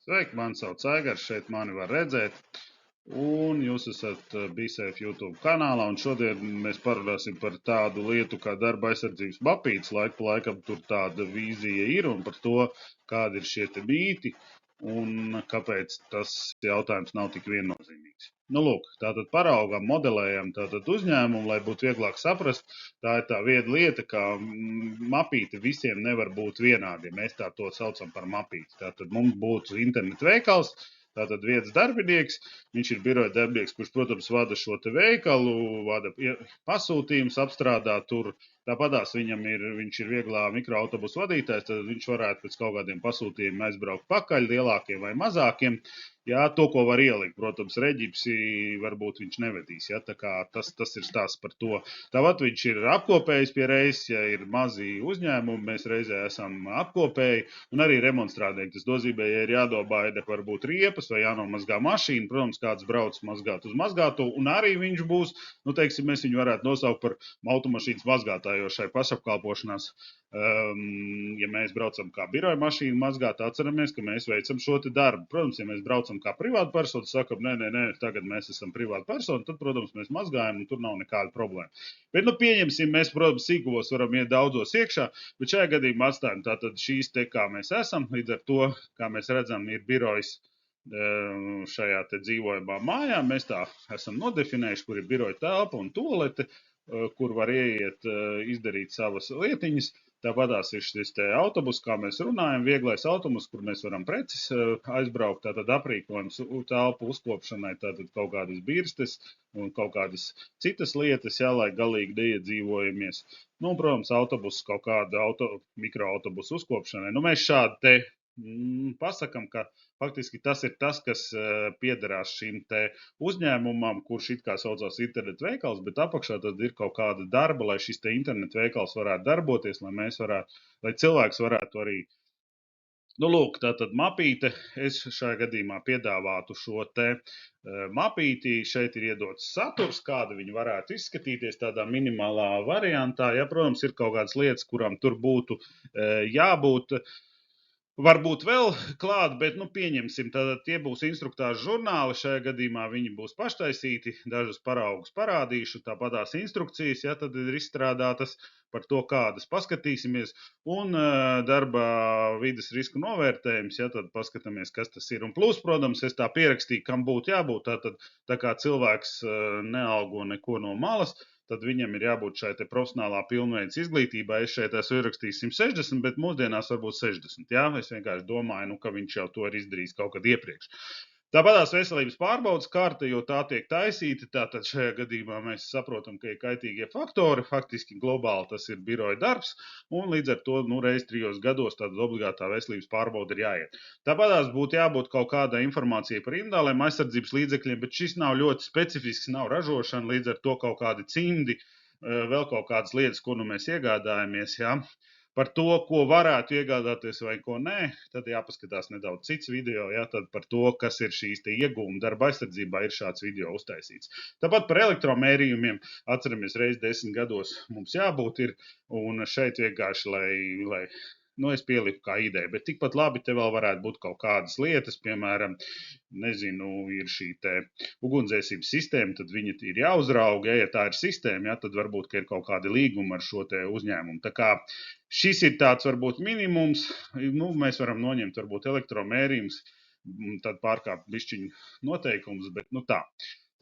Sveiki, mani sauc Aigars, šeit mani var redzēt. Un jūs esat BeSafe YouTube kanālā, un šodien mēs parunāsim par tādu lietu kā darba aizsardzības mapītes. Laiku pa laikam tur tāda vīzija ir, un par to, kādi ir šie te mīti, un kāpēc tas jautājums nav tik viennozīmīgs. Nu, lūk, tātad paraugam, modelējam tātad uzņēmumu, lai būtu vieglāk saprast. Tā ir tā viena lieta, ka mapīte visiem nevar būt vienādi, ja mēs tā to saucam par mapīti. Tātad mums būtu internetu veikals, tātad viens darbinieks, viņš ir biroja darbinieks, kurš, protams, vada šo te veikalu, vada pasūtījumus, apstrādā tur. Tāpatās viņš ir vieglā mikroautobusu vadītājs, tad viņš varētu pēc kaut kādiem pasūtījumiem aizbraukt pakaļ, lielākiem vai mazākiem. Jā, to, ko var ielikt, protams, reģipsi varbūt viņš nevedīs. Ja? Tā kā tas ir stāsts par to. Tāpat viņš ir apkopējis pie reizes, ja ir mazi uzņēmumi, mēs reizē esam apkopēji, un arī remonstrādnieki. Tas nozīmē, ja ir jādobaida varbūt riepas vai jānomazgā mašīna, protams, kāds brauc mazgāt uz mazgātu, un arī viņš būs, nu, teiksim, mēs viņu varētu nosaukt par automašīnas mazgātāju, jo šai pašapkalpošanās, ja mēs braucam kā biroja mašīnu mazgāt, atceramies, ka mēs veicam šo te darbu. Protams, ja mēs braucam kā privāta persona, sakam, nē, tagad mēs esam privāta persona, tad, protams, mēs mazgājam, un tur nav nekāda problēma. Bet, nu, pieņemsim, mēs, protams, sīkos varam iet daudzos iekšā, bet šajā gadījumā atstājam tātad šīs te, kā mēs esam, līdz ar to, kā mēs redzam, ir birojas šajā te dzīvojamā mājā. Mēs tā esam nodefinējuši, kur ir biroja telpa un tualete, kur var ieiet, izdarīt savas lietiņas. Tāpatās ir šis te autobus, kā mēs runājam, vieglais autobus, kur mēs varam preces aizbraukt, tātad aprīkojums telpu uzkopšanai, tātad kaut kādas birstes un kaut kādas citas lietas, jā, lai galīgi neiedzīvojamies. Nu, protams, autobus kaut kāda mikroautobusu uzkopšanai. Nu, mēs šādi te pasakam, ka faktiski tas ir tas, kas piederās šim te uzņēmumam, kurš it kā saucās internetu veikals, bet apakšā tad ir kaut kāda darba, lai šis te internetu veikals varētu darboties, lai cilvēks varētu arī. Nu, lūk, tātad mapīte, es šajā gadījumā piedāvātu šo te mapīti, šeit ir iedots saturs, kāda viņi varētu izskatīties tādā minimālā variantā. Ja, protams, ir kaut kādas lietas, kurām tur būtu jābūt. Varbūt vēl klāt, bet, nu, pieņemsim, tad tie būs instruktāžu žurnāli, šajā gadījumā viņi būs paštaisīti, dažus paraugus parādīšu, tāpatās instrukcijas, ja, tad ir izstrādātas par to, kādas paskatīsimies, un darba vides risku novērtējums, ja, tad paskatāmies, kas tas ir. Un plus, protams, es tā pierakstīju, kam būtu jābūt, tā kā cilvēks nealgo neko no malas, tad viņam ir jābūt šai te profesionālā pilnveidas izglītībā. Es šeit esmu ierakstījis 160, bet mūsdienās varbūt 60. Jā? Es vienkārši domāju, nu, ka viņš jau to ir izdarījis kaut kad iepriekš. Tāpatās veselības pārbaudas karte, jo tā tiek taisīta, tātad šajā gadījumā mēs saprotam, ka ir kaitīgie faktori, faktiski globāli tas ir biroja darbs, un līdz ar to, nu, reiz 3 gados tāda obligātā veselības pārbauda ir jāiet. Tāpatās būtu jābūt kaut kādai informācijai par individuāliem aizsardzības līdzekļiem, bet šis nav ļoti specifisks, nav ražošana, līdz ar to kaut kādi cimdi, vēl kaut kādas lietas, ko nu mēs iegādājamies, jā. Par to, ko varētu iegādāties vai ko nē, tad jāpaskatās nedaudz cits video, ja, tad par to, kas ir šīs te iegūmi darba aizsardzībā, ir šāds video uztaisīts. Tāpat par elektromērījumiem, atceramies, reiz 10 gados mums jābūt ir, un šeit vienkārši, lai nu, es pieliku kā ideju, bet tikpat labi te vēl varētu būt kaut kādas lietas, piemēram, nezinu, ir šī te ugunsdzēsības sistēma, tad viņa ir jāuzrauga, ja tā ir sistēma, ja, tad varbūt, ka ir kaut kādi līgumi ar šo te uzņēmumu. Tā kā šis ir tāds varbūt minimums, nu, mēs varam noņemt varbūt elektromērījums, tad pārkāpt bišķiņu noteikumus, bet nu tā.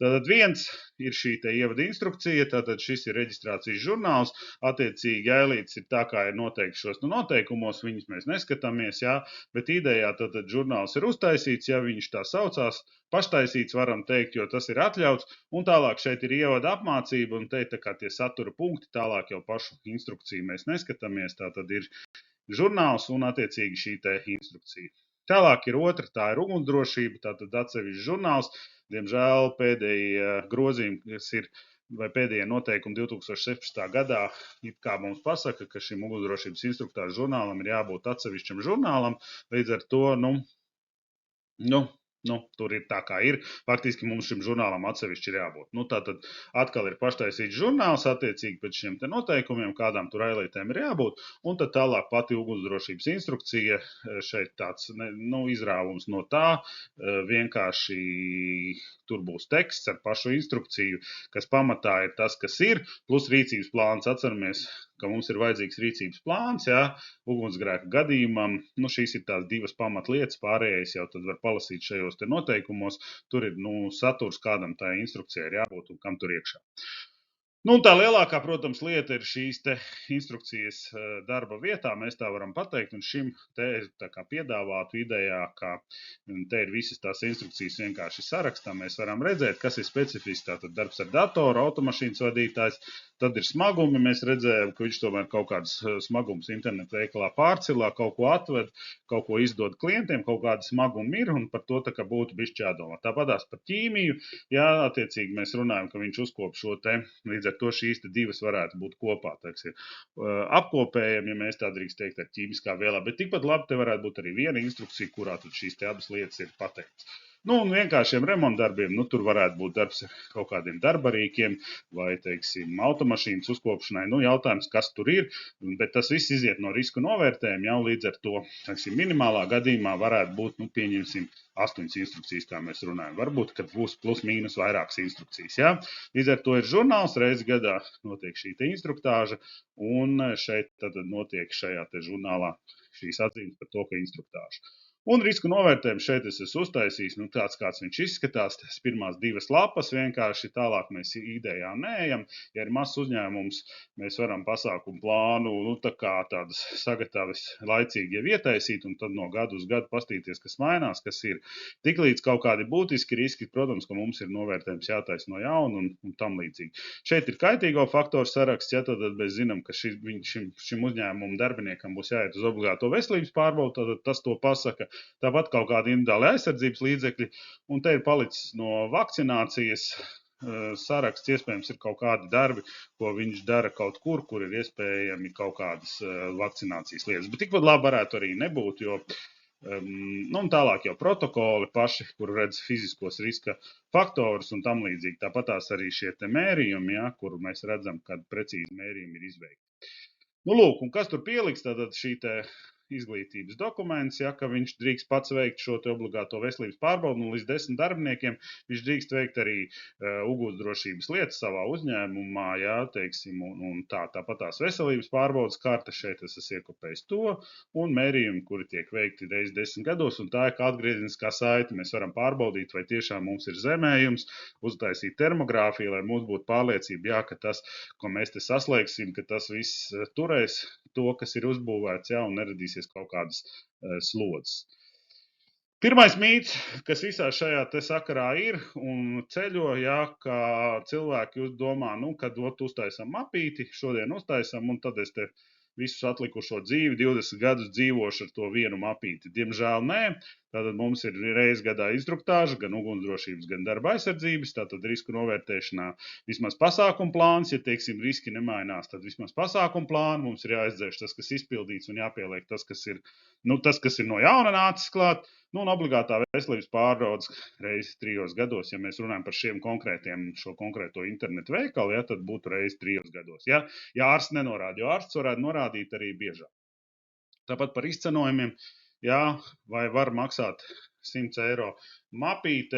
Tātad viens ir šī te ievada instrukcija, tātad šis ir reģistrācijas žurnāls, attiecīgi ailītes ir tā, kā ir noteikti šos noteikumos, viņus mēs neskatāmies, jā, bet idejā tātad žurnāls ir uztaisīts, ja viņš tā saucās, paštaisīts varam teikt, jo tas ir atļauts, un tālāk šeit ir ievada apmācība, un te tā kā tie satura punkti, tālāk jau pašu instrukciju mēs neskatāmies, tātad ir žurnāls un attiecīgi šī te instrukcija. Tālāk ir otra, tā ir ugunsdrošība, tātad atsevišķs žurnāls. Diemžēl pēdējie grozījumi, kas ir, vai pēdējie noteikumi 2017. gadā, it kā mums pasaka, ka šim ugunsdrošības instruktāžu žurnālam ir jābūt atsevišķam žurnālam, līdz ar to, nu, Tur ir tā, kā ir. Faktiski mums šim žurnālam atsevišķi ir jābūt. Tātad atkal ir paštaisīts žurnāls attiecīgi pēc šiem te noteikumiem, kādām tur ailītēm ir jābūt. Un tad tālāk pati ugunsdrošības instrukcija, šeit tāds izrāvums no tā, vienkārši tur būs teksts ar pašu instrukciju, kas pamatā ir tas, kas ir, plus rīcības plāns. Atceramies, ka mums ir vajadzīgs rīcības plāns, ugunsgrēka gadījumam. Šīs ir tās divas pamatlietas, pārējais jau tad var palasīt šajos te noteikumos. Tur ir saturs, kādam tā instrukcijai ir jābūt un kam tur iekšā. Tā lielākā, protams, lieta ir šīs te instrukcijas darba vietā, mēs tā varam pateikt, un šim te tā kā piedāvātu idejā, ka te ir visas tās instrukcijas vienkārši sarakstā, mēs varam redzēt, kas ir specifiski, tātad darbs ar datoru, automašīnas vadītājs, tad ir smagumi, mēs redzējām, ka viņš tomēr kaut kādas smagumus internetu veikalā pārcilā, kaut ko atved, kaut ko izdod klientiem, kaut kāda smaguma ir, un par to tā kā būtu bišķi jādomā. Tāpatās par ķīmiju, attiecīgi mēs runājam, ka viņš uzkop šo te, līdz ar to šīs te divas varētu būt kopā, teiksim, apkopējami, ja mēs tā drīkst teikt, ar ķīmiskā vielā, bet tikpat labi te varētu būt arī viena instrukcija, kurā tad šīs te abas lietas ir pateikts. Un vienkāršiem remontdarbiem, tur varētu būt darbs ar kaut kādiem darbarīkiem vai, teiksim, automašīnas uzkopšanai. Jautājums, kas tur ir, bet tas viss iziet no risku novērtējuma, līdz ar to, teiksim, minimālā gadījumā varētu būt, pieņemsim, 8 instrukcijas, kā mēs runājam. Varbūt, kad būs plus mīnus vairākas instrukcijas, Līdz ar to ir žurnāls, reizi gadā notiek šī te instruktāža, un šeit tad notiek šajā te žurnālā šīs atzīmes par to, ka instruktāža. Un risku novērtējums šeit es esmu uztaisījis, tāds kāds viņš izskatās, tas pirmās 2 lapas, vienkārši tālāk mēs idejā neejam. Ja ir mazs uzņēmums, mēs varam pasākumu plānu, tā kā tādas sagatavas laicīgi jau ietaisīt, un tad no gadu uz gadu pastīties, kas mainās, kas ir. Tiklīdz kaut kādi būtiski riski, protams, ka mums ir novērtējums jātaisa no jauna un tam līdzīgi. Šeit ir kaitīgo faktoru saraksts, tad mēs zinām, ka šim uzņēmumu darbiniekam būs jāiet uz obligāto veselības pārbaudu, tad tas to pasaka. Tāpat kaut kādi individuāli aizsardzības līdzekļi, un te ir palicis no vakcinācijas saraksts, iespējams, ir kaut kādi darbi, ko viņš dara kaut kur ir iespējami kaut kādas vakcinācijas lietas. Bet tikpat labi varētu arī nebūt, jo tālāk jau protokoli paši, kur redz fiziskos riska faktorus un tam līdzīgi. Tāpatās arī šie te mērījumi, kur mēs redzam, kad precīzi mērījumi ir izveikti. Lūk, un kas tur pieliks, tātad šī te izglītības dokuments, ka viņš drīkst pats veikt šo te obligāto veselības pārbaudu, un līdz 10 darbiniekiem viņš drīkst veikt arī ugunsdrošības lietas savā uzņēmumā, teiksim, un tāpat tās veselības pārbaudas karte, šeit es esmu iekopējis to, un mērījumi, kuri tiek veikti reiz 10 gados, un tā ir kā atgriezeniskā saite, mēs varam pārbaudīt, vai tiešām mums ir zemējums, uztaisīt termogrāfiju, lai mums būtu pārliecība, ka tas, ko mēs te saslēgsim, ka tas viss turēs to, kas ir uzbūvēts, un neradīsies kaut kādas slodzes. Pirmais mīts, kas visā šajā te sakarā ir un ceļo, ka cilvēki domā, kad uztaisam mapīti, šodien uztaisam, un tad es te visu atlikušo dzīvi, 20 gadus dzīvošu ar to vienu mapīti. Diemžēl nē. Tātad mums ir reiz gadā instruktāža, gan ugunsdrošības, gan darba aizsardzības, tātad risku novērtēšanā vismaz pasākumu plāns, ja, teiksim, riski nemainās, tad vismaz pasākumu plānu, mums ir jāizdzēš tas, kas izpildīts un jāpieliek tas, kas ir no jauna nācis klāt, un obligātā veselības pārbaudas reizi 3 gados, ja mēs runājam par šo konkrēto internetu veikalu, tad būtu reizi 3 gados. Ja ārsts nenorāda, jo ārsts varētu norādīt arī biežāk. Tāpat par izcenojumiem, vai var maksāt 100 eiro mapīte,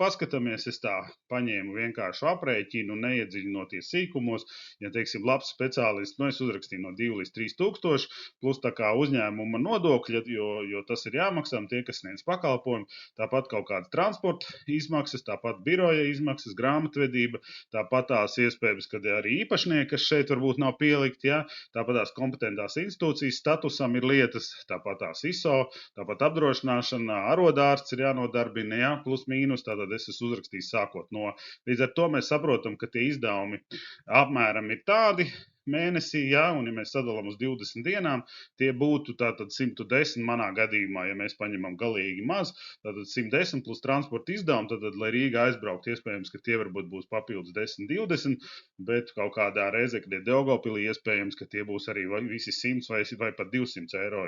paskatāmies, es tā paņēmu vienkāršu aprēķinu, neiedziļinoties sīkumos, ja, teiksim, labs speciālists, es uzrakstīju no 2 līdz 3 tūkstoši, plus tā kā uzņēmuma nodokļa, jo tas ir jāmaksā, tie, kas sniedz pakalpojumu, tāpat kaut kādas transporta izmaksas, tāpat biroja izmaksas, grāmatvedība, tāpat tās iespējas, kad arī īpašnieki, kas šeit varbūt nav pielikt, tāpat tās kompetentās institūcijas statusam ir lietas, tāpat tās ISO, tāpat apdrošināšana, arodārsts ir jānodarbina, plus mīnus, tātad es esmu uzrakstījis sākot no. Līdz ar to mēs saprotam, ka tie izdevumi apmēram ir tādi, mēnesī, jā, un ja mēs sadalām uz 20 dienām, tie būtu tātad 110 manā gadījumā, ja mēs paņemam galīgi maz, tātad 110 plus transporta izdevumi, tad, lai Rīgā aizbraukt, iespējams, ka tie varbūt būs papildus 10, 20, bet kaut kādā Rēzeknē, Daugavpilī iespējams, ka tie būs arī visi 100 vai pat 200 eiro,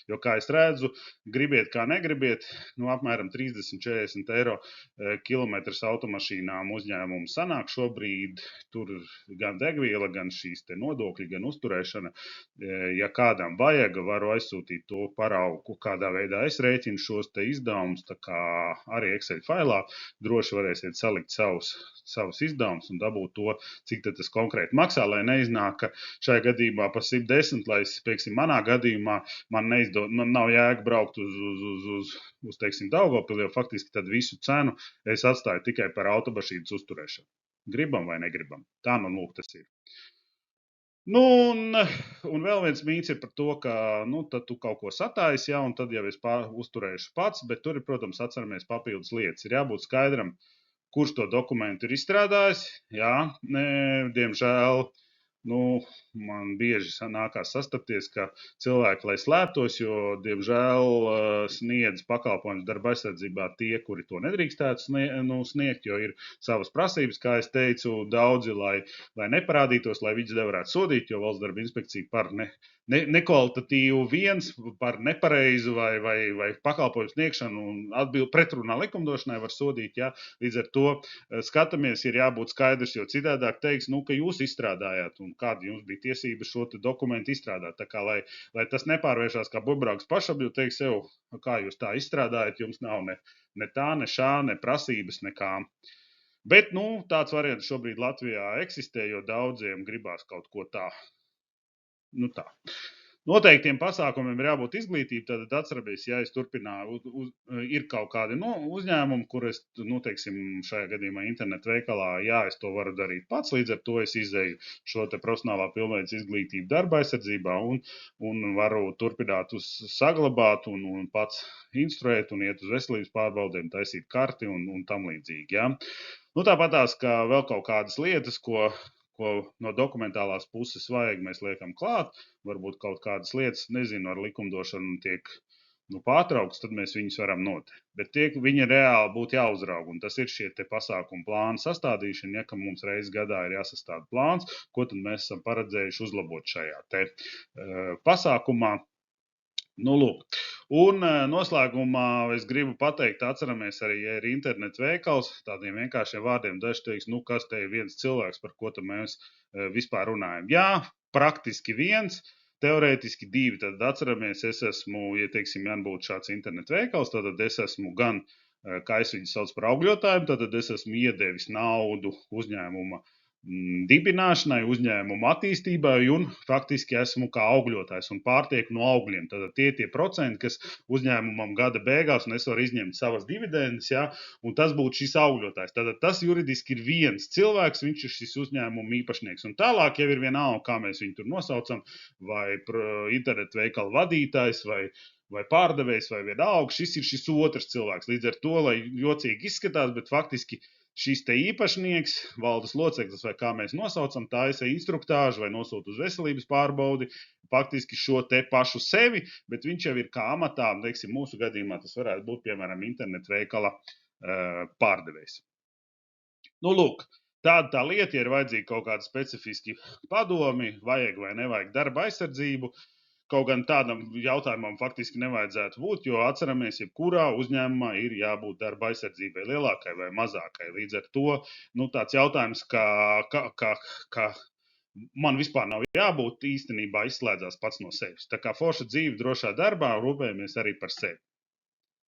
jo kā es redzu, gribiet kā negribiet, apmēram 30-40 eiro kilometrs automašīnām uzņēmumu sanāk šobrīd, tur gan degviela, gan šīs te nodokļi, gan uzturēšana. Ja kādam vajag, varu aizsūtīt to paraugu, kādā veidā es rēķinu šos te izdevumus, tā kā arī Excel failā droši varēsiet salikt savus izdevumus un dabūt to, cik tad tas konkrēti maksā, lai neiznāk, ka šajā gadījumā pa 110, lai, teiksim, manā gadījumā man nav jēga braukt uz teiksim, Daugavpili, jo faktiski tad visu cenu es atstāju tikai par automašīnas uzturēšanu. Gribam vai negribam. Tā lūk tas ir. Un vēl viens mīts ir par to, ka tad tu kaut ko satājas, ja, un tad jau es uzturēšu pats, bet tur ir, protams, atceramies papildus lietas. Ir jābūt skaidram, kurš to dokumentu ir izstrādājis. Jā, diemžēl, man bieži nākās sastapties, ka cilvēki, lai slēptos, jo, diemžēl, sniedz pakalpojumus darba aizsardzībā tie, kuri to nedrīkstētu sniegt, jo ir savas prasības, kā es teicu, daudzi, lai neparādītos, lai viņus nevarētu sodīt, jo Valsts darba inspekcija par nekvalitatīvu viens, par nepareizu vai pakalpojumu sniegšanu un pretrunā likumdošanai var sodīt, ja. Līdz ar to skatāmies, ir jābūt skaidrs, jo citādāk teiks, ka jūs izstrādājāt un kāda jums bija tiesība šo dokumentu izstrādāt. Tā kā, lai tas nepārvēršās kā bubrāks pašam, jo teiks sev, kā jūs tā izstrādājat, jums nav ne tā, ne šā, ne prasības, nekā. Bet, tāds variants šobrīd Latvijā eksistē, jo daudziem gribās kaut ko tā. Tā. Noteiktiem pasākumiem ir jābūt izglītība, tad atceramies, ja es turpināju, ir kaut kādi uzņēmumi, kur es, teiksim, šajā gadījumā internetu veikalā, jā, es to varu darīt pats, līdz ar to es izēju šo te profesionālā pilnveids izglītību darba aizsardzībā un varu turpināt saglabāt un pats instruēt un iet uz veselības pārbaudēm, taisīt karti un tam līdzīgi, jā. Tāpatās, ka vēl kaut kādas lietas, ko no dokumentālās puses vajag, mēs liekam klāt, varbūt kaut kādas lietas, nezinu, ar likumdošanu tiek pārtraukts, tad mēs viņus varam noteikt. Bet viņi reāli būtu jāuzrauga, un tas ir šie te pasākumu plānu sastādīšana, ja ka mums reiz gadā ir jāsastāda plāns, ko tad mēs esam paredzējuši uzlabot šajā te pasākumā. Lūk. Un noslēgumā es gribu pateikt, atceramies arī, ja ir internetu veikals, tādiem vienkāršiem vārdiem daži teiks, kas te ir viens cilvēks, par ko tad mēs vispār runājam. Jā, praktiski viens, teorētiski divi, tad atceramies, es esmu, ja teiksim, ja būtu šāds internetu veikals, tad es esmu gan, kā es viņu sauc par augļotājiem, tad es esmu iedevis naudu uzņēmuma dibināšanai, uzņēmumu attīstībai un faktiski esmu kā augļotājs un pārtieku no augļiem. Tad tie procenti, kas uzņēmumam gada beigās, un es varu izņemt savas dividendes, ja, un tas būtu šis augļotājs. Tad tas juridiski ir viens cilvēks, viņš ir šis uzņēmuma īpašnieks. Un tālāk jau ir vienalga, kā mēs viņu tur nosaucam, vai internetu veikalu vadītājs, vai pārdevējs, vai vienalga, šis ir šis otrs cilvēks. Līdz ar to, lai jocīgi izskatās, bet faktiski šis te īpašnieks, valdes loceklis vai kā mēs nosaucam, taisa instruktāžu vai nosūta uz veselības pārbaudi, faktiski šo te pašu sevi, bet viņš jau ir kā amatā, teiksim, mūsu gadījumā tas varētu būt, piemēram, internetu veikala pārdevējs. Lūk, tāda tā lieta, ja ir vajadzīgi kaut kādi specifiski padomi, vajag vai nevajag darba aizsardzību, kaut gan tādam jautājumam faktiski nevajadzētu būt, jo atceramies, jebkurā uzņēmumā ir jābūt darba aizsardzībai lielākai vai mazākai. Līdz ar to tāds jautājums, ka man vispār nav jābūt, īstenībā izslēdzās pats no sevis. Tā kā forša dzīve drošā darbā, rūpējamies arī par sevi.